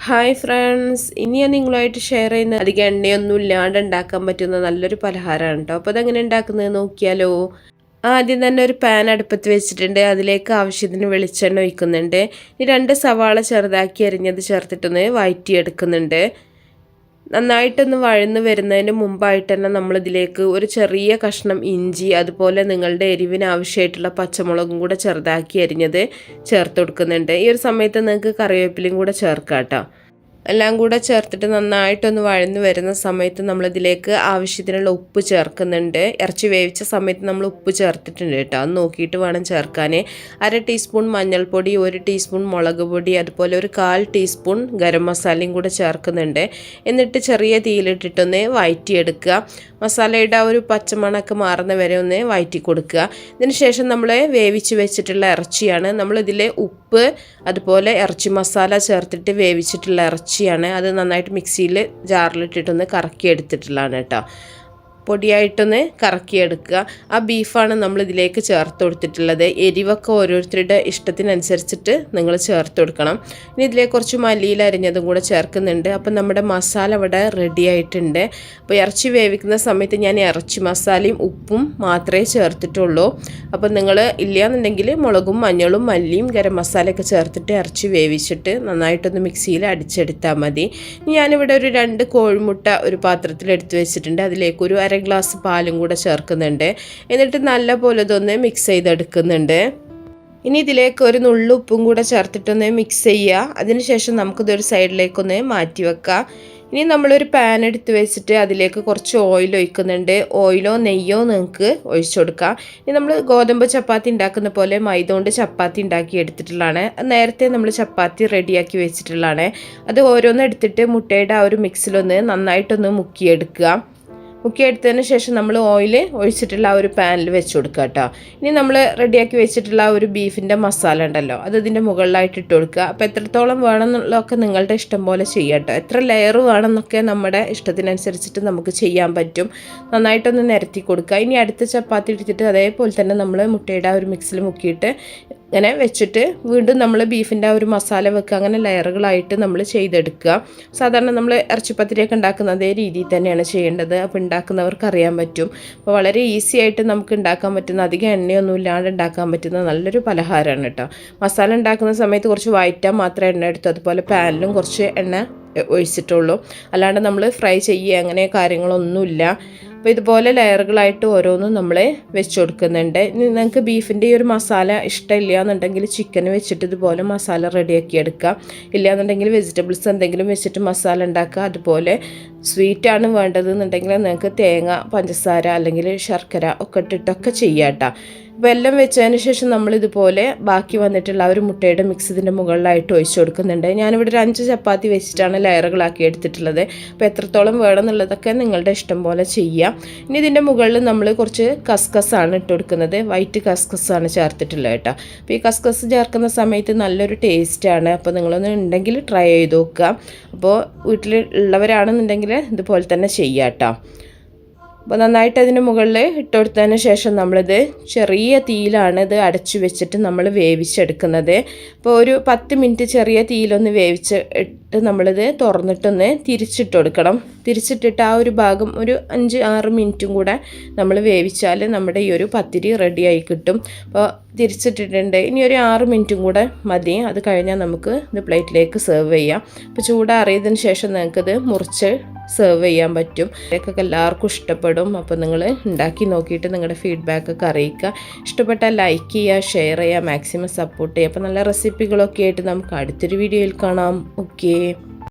Hi friends, ഇനി ഞാൻ നിങ്ങളുമായിട്ട് ഷെയർ ചെയ്യുന്ന അധികം എണ്ണയൊന്നും ഇല്ലാണ്ട് ഉണ്ടാക്കാൻ പറ്റുന്ന നല്ലൊരു പലഹാരമാണ് കേട്ടോ. അപ്പോൾ അതെങ്ങനെ ഉണ്ടാക്കുന്നത് നോക്കിയാലോ. ആദ്യം തന്നെ ഒരു പാൻ അടുപ്പത്ത് വെച്ചിട്ടുണ്ട്. അതിലേക്ക് ആവശ്യത്തിന് വെളിച്ചെണ്ണ ഒഴിക്കുന്നുണ്ട്. ഈ 2 സവാള ചെറുതാക്കി അരിഞ്ഞത് ചേർത്തിട്ടൊന്ന് വഴറ്റിയെടുക്കുന്നുണ്ട്. നന്നായിട്ടൊന്ന് വഴന്ന് വരുന്നതിന് മുമ്പായിട്ട് തന്നെ നമ്മളിതിലേക്ക് ഒരു ചെറിയ കഷ്ണം ഇഞ്ചി, അതുപോലെ നിങ്ങളുടെ എരിവിന് ആവശ്യമായിട്ടുള്ള പച്ചമുളകും കൂടെ ചെറുതാക്കി അരിഞ്ഞത് ചേർത്ത് കൊടുക്കുന്നുണ്ട്. ഈ ഒരു സമയത്ത് നിങ്ങൾക്ക് കറിവേപ്പിലയും കൂടെ ചേർക്കാം കേട്ടോ. എല്ലാം കൂടെ ചേർത്തിട്ട് നന്നായിട്ടൊന്ന് വഴന്ന് വരുന്ന സമയത്ത് നമ്മളിതിലേക്ക് ആവശ്യത്തിനുള്ള ഉപ്പ് ചേർക്കുന്നുണ്ട്. ഇറച്ചി വേവിച്ച സമയത്ത് നമ്മൾ ഉപ്പ് ചേർത്തിട്ടുണ്ട് കേട്ടോ. അത് നോക്കിയിട്ട് വേണം ചേർക്കാൻ. 1/2 ടീസ്പൂൺ മഞ്ഞൾപ്പൊടി, 1 ടീസ്പൂൺ മുളക് പൊടി, അതുപോലെ ഒരു 1/4 ടീസ്പൂൺ ഗരം മസാലയും കൂടെ ചേർക്കുന്നുണ്ട്. എന്നിട്ട് ചെറിയ തീയിലിട്ടിട്ടൊന്ന് വഴറ്റിയെടുക്കുക. മസാലയുടെ ഒരു പച്ചമണമൊക്കെ മാറുന്ന വരെ ഒന്ന് വഴറ്റി കൊടുക്കുക. ഇതിന് ശേഷം നമ്മൾ വേവിച്ച് വെച്ചിട്ടുള്ള ഇറച്ചിയാണ്. നമ്മളിതിൽ ഉപ്പ്, അതുപോലെ ഇറച്ചി മസാല ചേർത്തിട്ട് വേവിച്ചിട്ടുള്ള ഇറച്ചിയാണ്. അത് നന്നായിട്ട് മിക്സിയിൽ ജാറിലിട്ടിട്ടൊന്ന് കറക്കി എടുത്തിട്ടുള്ളതാണ് കേട്ടോ. പൊടിയായിട്ടൊന്ന് കറക്കിയെടുക്കുക. ആ ബീഫാണ് നമ്മൾ ഇതിലേക്ക് ചേർത്ത് കൊടുത്തിട്ടുള്ളത്. എരിവൊക്കെ ഓരോരുത്തരുടെ ഇഷ്ടത്തിനനുസരിച്ചിട്ട് നിങ്ങൾ ചേർത്ത് കൊടുക്കണം. ഇനി ഇതിലേക്ക് കുറച്ച് മല്ലിയില അരിഞ്ഞതും കൂടെ ചേർക്കുന്നുണ്ട്. അപ്പം നമ്മുടെ മസാല ഇവിടെ റെഡി ആയിട്ടുണ്ട്. അപ്പോൾ ഇറച്ചി വേവിക്കുന്ന സമയത്ത് ഞാൻ ഇറച്ചി മസാലയും ഉപ്പും മാത്രമേ ചേർത്തിട്ടുള്ളൂ. അപ്പം നിങ്ങൾ ഇല്ലയെന്നുണ്ടെങ്കിൽ മുളകും മഞ്ഞളും മല്ലിയും ഗരം മസാലയൊക്കെ ചേർത്തിട്ട് ഇറച്ചി വേവിച്ചിട്ട് നന്നായിട്ടൊന്ന് മിക്സിയിൽ അടിച്ചെടുത്താൽ മതി. ഞാനിവിടെ ഒരു 2 കോഴിമുട്ട ഒരു പാത്രത്തിൽ എടുത്ത് വെച്ചിട്ടുണ്ട്. അതിലേക്ക് ഒരു 1/2 ഗ്ലാസ് പാലും കൂടെ ചേർക്കുന്നുണ്ട്. എന്നിട്ട് നല്ല പോലെ ഇതൊന്ന് മിക്സ് ചെയ്തെടുക്കുന്നുണ്ട്. ഇനി ഇതിലേക്ക് ഒരു നുള്ളു ഉപ്പും കൂടെ ചേർത്തിട്ടൊന്ന് മിക്സ് ചെയ്യുക. അതിനുശേഷം നമുക്കിതൊരു സൈഡിലേക്കൊന്ന് മാറ്റി വെക്കാം. ഇനി നമ്മളൊരു പാൻ എടുത്ത് വെച്ചിട്ട് അതിലേക്ക് കുറച്ച് ഓയിൽ ഒഴിക്കുന്നുണ്ട്. ഓയിലോ നെയ്യോ നിങ്ങൾക്ക് ഒഴിച്ചു കൊടുക്കാം. ഇനി നമ്മൾ ഗോതമ്പ് ചപ്പാത്തി ഉണ്ടാക്കുന്ന പോലെ മൈദ കൊണ്ട് ചപ്പാത്തി ഉണ്ടാക്കി എടുത്തിട്ടുള്ളതാണ്. നേരത്തെ നമ്മൾ ചപ്പാത്തി റെഡിയാക്കി വെച്ചിട്ടുള്ളതാണ്. അത് ഓരോന്ന് എടുത്തിട്ട് മുട്ടയുടെ ആ ഒരു മിക്സിലൊന്ന് നന്നായിട്ടൊന്ന് മുക്കിയെടുക്കുക. മുക്കിയെടുത്തതിന് ശേഷം നമ്മൾ ഓയിൽ ഒഴിച്ചിട്ടുള്ള ആ ഒരു പാനിൽ വെച്ച് കൊടുക്കുക കേട്ടോ. ഇനി നമ്മൾ റെഡിയാക്കി വെച്ചിട്ടുള്ള ആ ഒരു ബീഫിൻ്റെ മസാല ഉണ്ടല്ലോ, അത് ഇതിൻ്റെ മുകളിലായിട്ട് ഇട്ട് കൊടുക്കുക. അപ്പോൾ എത്രത്തോളം വേണമെന്നുള്ളതൊക്കെ നിങ്ങളുടെ ഇഷ്ടം പോലെ ചെയ്യാം കേട്ടോ. എത്ര ലെയർ വേണമെന്നൊക്കെ നമ്മുടെ ഇഷ്ടത്തിനനുസരിച്ചിട്ട് നമുക്ക് ചെയ്യാൻ പറ്റും. നന്നായിട്ടൊന്ന് നിരത്തി കൊടുക്കുക. ഇനി അടുത്ത ചപ്പാത്തി എടുത്തിട്ട് അതേപോലെ തന്നെ നമ്മൾ മുട്ടയുടെ ആ ഒരു മിക്സിൽ മുക്കിയിട്ട് ഇങ്ങനെ വെച്ചിട്ട് വീണ്ടും നമ്മൾ ബീഫിൻ്റെ ആ ഒരു മസാല വെക്കുക. അങ്ങനെ ലെയറുകളായിട്ട് നമ്മൾ ചെയ്തെടുക്കുക. സാധാരണ നമ്മൾ ഇറച്ചിപ്പത്തിരിയൊക്കെ ഉണ്ടാക്കുന്ന അതേ രീതിയിൽ തന്നെയാണ് ചെയ്യേണ്ടത്. അപ്പോൾ ഉണ്ടാക്കുന്നവർക്ക് അറിയാൻ പറ്റും. അപ്പോൾ വളരെ ഈസി ആയിട്ട് നമുക്ക് ഉണ്ടാക്കാൻ പറ്റുന്ന, അധികം എണ്ണയൊന്നും ഇല്ലാണ്ട് ഉണ്ടാക്കാൻ പറ്റുന്ന നല്ലൊരു പലഹാരമാണ് കേട്ടോ. മസാല ഉണ്ടാക്കുന്ന സമയത്ത് കുറച്ച് വഴറ്റാൻ മാത്രമേ എണ്ണ എടുത്തു, അതുപോലെ പാനിലും കുറച്ച് എണ്ണ ഒഴിച്ചിട്ടുള്ളൂ. അല്ലാണ്ട് നമ്മൾ ഫ്രൈ ചെയ്യുക അങ്ങനെ കാര്യങ്ങളൊന്നുമില്ല. അപ്പോൾ ഇതുപോലെ ലെയറുകളായിട്ട് ഓരോന്നും നമ്മൾ വെച്ച് കൊടുക്കുന്നുണ്ട്. നിങ്ങൾക്ക് ബീഫിൻ്റെ ഈ ഒരു മസാല ഇഷ്ടമില്ല എന്നുണ്ടെങ്കിൽ ചിക്കൻ വെച്ചിട്ട് ഇതുപോലെ മസാല റെഡിയാക്കി എടുക്കുക. ഇല്ലയെന്നുണ്ടെങ്കിൽ വെജിറ്റബിൾസ് എന്തെങ്കിലും വെച്ചിട്ട് മസാല ഉണ്ടാക്കുക. അതുപോലെ സ്വീറ്റാണ് വേണ്ടതെന്നുണ്ടെങ്കിൽ നിങ്ങൾക്ക് തേങ്ങ, പഞ്ചസാര അല്ലെങ്കിൽ ശർക്കര ഒക്കെ ഇട്ടിട്ടൊക്കെ ചെയ്യാം കേട്ടോ. അപ്പോൾ എല്ലാം വെച്ചതിന് ശേഷം നമ്മളിതുപോലെ ബാക്കി വന്നിട്ടുള്ള ആ ഒരു മുട്ടയുടെ മിക്സ് ഇതിൻ്റെ മുകളിലായിട്ട് ഒഴിച്ചു കൊടുക്കുന്നുണ്ട്. ഞാനിവിടെ ഒരു 5 ചപ്പാത്തി വെച്ചിട്ടാണ് ലെയറുകളാക്കി എടുത്തിട്ടുള്ളത്. അപ്പോൾ എത്രത്തോളം വേണമെന്നുള്ളതൊക്കെ നിങ്ങളുടെ ഇഷ്ടം പോലെ ചെയ്യാം. ഇനി ഇതിൻ്റെ മുകളിൽ നമ്മൾ കുറച്ച് കസ്കസാണ് ഇട്ട് കൊടുക്കുന്നത്. വൈറ്റ് കസ്കസാണ് ചേർത്തിട്ടുള്ളത് കേട്ടോ. അപ്പോൾ ഈ കസ്കസ് ചേർക്കുന്ന സമയത്ത് നല്ലൊരു ടേസ്റ്റാണ്. അപ്പോൾ നിങ്ങളൊന്ന് ഉണ്ടെങ്കിൽ ട്രൈ ചെയ്ത് നോക്കുക. അപ്പോൾ വീട്ടിൽ ഉള്ളവരാണെന്നുണ്ടെങ്കിൽ ഇതുപോലെ തന്നെ ചെയ്യാം കേട്ടോ. അപ്പോൾ നന്നായിട്ട് അതിന് മുകളിൽ ഇട്ട് കൊടുത്തതിന് ശേഷം നമ്മളിത് ചെറിയ തീയിലാണ് ഇത് അടച്ചു വെച്ചിട്ട് നമ്മൾ വേവിച്ചെടുക്കുന്നത്. അപ്പോൾ ഒരു 10 മിനിറ്റ് ചെറിയ തീയിലൊന്ന് വേവിച്ചിട്ട് നമ്മളിത് തുറന്നിട്ടൊന്ന് തിരിച്ചിട്ട് കൊടുക്കണം. തിരിച്ചിട്ടിട്ട് ആ ഒരു ഭാഗം ഒരു 5-6 മിനിറ്റും കൂടെ നമ്മൾ വേവിച്ചാൽ നമ്മുടെ ഈ ഒരു പത്തിരി റെഡിയായി കിട്ടും. അപ്പോൾ തിരിച്ചിട്ടിട്ടുണ്ട്. ഇനി ഒരു 6 മിനിറ്റും കൂടെ മതി. അത് കഴിഞ്ഞാൽ നമുക്ക് ഇത് പ്ലേറ്റിലേക്ക് സെർവ് ചെയ്യാം. അപ്പോൾ ചൂടാറിയതിന് ശേഷം നിങ്ങൾക്കിത് മുറിച്ച് സെർവ് ചെയ്യാൻ പറ്റും. ഇതൊക്കെ എല്ലാവർക്കും ഇഷ്ടപ്പെടും. അപ്പോൾ നിങ്ങൾ ഉണ്ടാക്കി നോക്കിയിട്ട് നിങ്ങളുടെ ഫീഡ്ബാക്കൊക്കെ അറിയിക്കുക. ഇഷ്ടപ്പെട്ടാൽ ലൈക്ക് ചെയ്യുക, ഷെയർ ചെയ്യുക, മാക്സിമം സപ്പോർട്ട് ചെയ്യുക. അപ്പോൾ നല്ല റെസിപ്പികളൊക്കെ ആയിട്ട് നമുക്ക് അടുത്തൊരു വീഡിയോയിൽ കാണാം. ഓക്കേ.